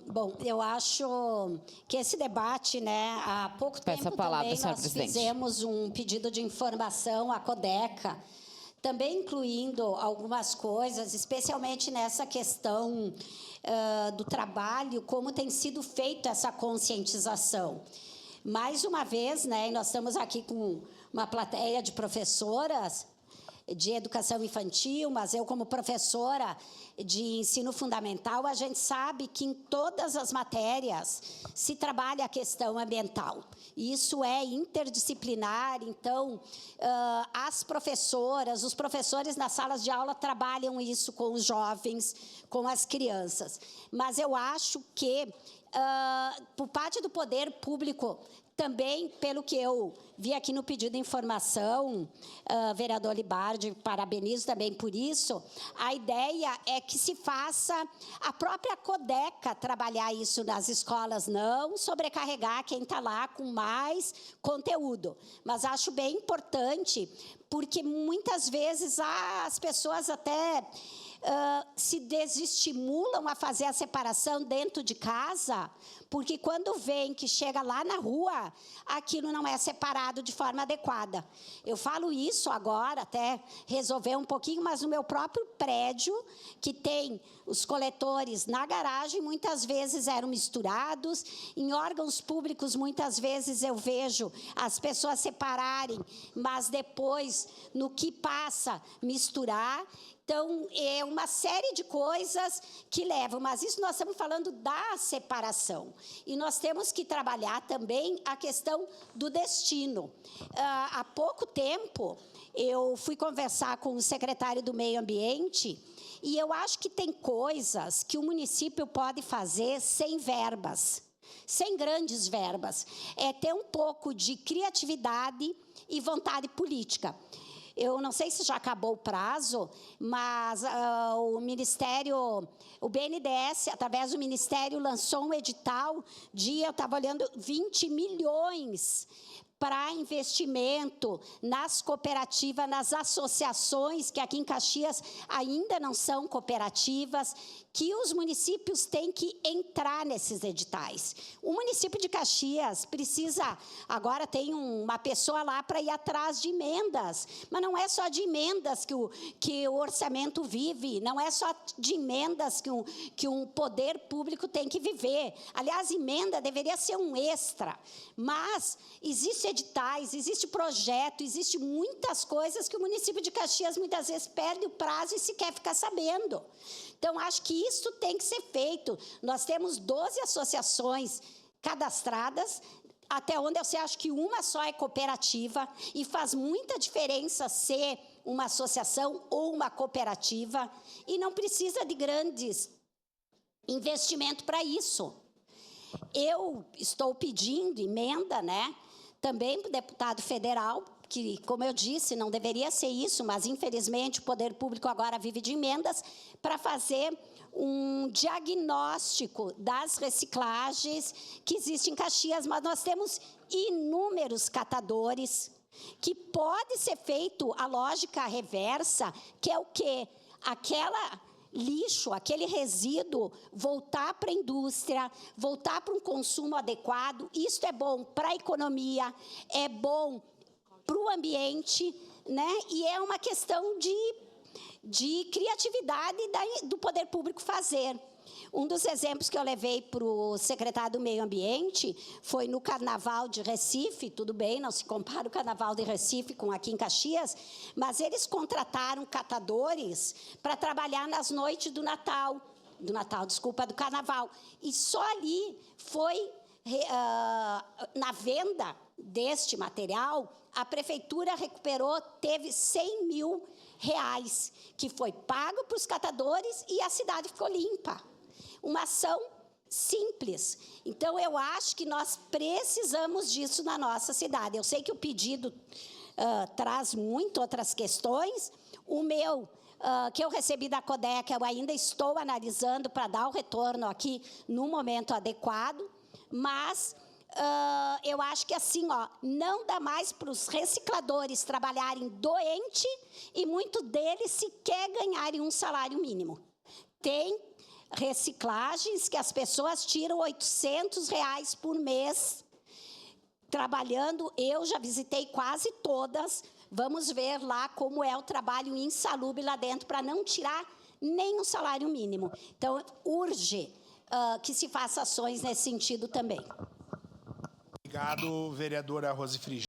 Bom, eu acho que esse debate, né, há pouco tempo também nós fizemos um pedido de informação à Codeca, também incluindo algumas coisas, especialmente nessa questão do trabalho, como tem sido feita essa conscientização. Mais uma vez, né, e nós estamos aqui com uma plateia de professoras de educação infantil, mas eu, como professora de ensino fundamental, a gente sabe que em todas as matérias se trabalha a questão ambiental. Isso é interdisciplinar, então, as professoras, os professores nas salas de aula trabalham isso com os jovens, com as crianças. Mas eu acho que, por parte do poder público, também, pelo que eu vi aqui no pedido de informação, vereador Libardi, parabenizo também por isso, a ideia é que se faça a própria Codeca trabalhar isso nas escolas, não sobrecarregar quem está lá com mais conteúdo. Mas acho bem importante, porque muitas vezes as pessoas até se desestimulam a fazer a separação dentro de casa, porque quando vem que chega lá na rua, aquilo não é separado de forma adequada. Eu falo isso agora, até resolver um pouquinho, mas no meu próprio prédio, que tem os coletores na garagem, muitas vezes eram misturados, em órgãos públicos, muitas vezes eu vejo as pessoas separarem, mas depois, no que passa, misturar. Então, é uma série de coisas que levam, mas isso nós estamos falando da separação. E nós temos que trabalhar também a questão do destino. Há pouco tempo, eu fui conversar com o secretário do Meio Ambiente e eu acho que tem coisas que o município pode fazer sem verbas, sem grandes verbas. É ter um pouco de criatividade e vontade política. Eu não sei se já acabou o prazo, mas o Ministério, o BNDES, através do Ministério, lançou um edital de, eu estava olhando, 20 milhões para investimento nas cooperativas, nas associações, que aqui em Caxias ainda não são cooperativas, que os municípios têm que entrar nesses editais. O município de Caxias precisa, agora tem uma pessoa lá para ir atrás de emendas, mas não é só de emendas que o orçamento vive, não é só de emendas que um poder público tem que viver. Aliás, emenda deveria ser um extra, mas existem editais, existe projeto, existe muitas coisas que o município de Caxias muitas vezes perde o prazo e sequer fica sabendo. Então, acho que isso tem que ser feito. Nós temos 12 associações cadastradas, até onde eu sei, acho que uma só é cooperativa, e faz muita diferença ser uma associação ou uma cooperativa, e não precisa de grandes investimentos para isso. Eu estou pedindo emenda, né, também para o deputado federal, que, como eu disse, não deveria ser isso, mas, infelizmente, o poder público agora vive de emendas, para fazer um diagnóstico das reciclagens que existem em Caxias, mas nós temos inúmeros catadores que pode ser feito a lógica reversa, que é o quê? Aquela lixo, aquele resíduo, voltar para a indústria, voltar para um consumo adequado. Isso é bom para a economia, é bom para o ambiente, né? E é uma questão de criatividade do poder público fazer. Um dos exemplos que eu levei para o secretário do Meio Ambiente foi no Carnaval de Recife. Tudo bem, não se compara o Carnaval de Recife com aqui em Caxias, mas eles contrataram catadores para trabalhar nas noites do do Carnaval. E só ali foi, na venda deste material, a prefeitura recuperou, teve 100 mil reais, que foi pago para os catadores e a cidade ficou limpa. Uma ação simples. Então, eu acho que nós precisamos disso na nossa cidade. Eu sei que o pedido traz muito outras questões. O meu, que eu recebi da Codeca, eu ainda estou analisando para dar o retorno aqui no momento adequado, mas eu acho que assim, não dá mais para os recicladores trabalharem doente e muitos deles sequer ganharem um salário mínimo. Tem reciclagens, que as pessoas tiram R$800 por mês trabalhando. Eu já visitei quase todas. Vamos ver lá como é o trabalho insalubre lá dentro, para não tirar nem o salário mínimo. Então, urge que se faça ações nesse sentido também. Obrigado, vereadora Rose Frigiero.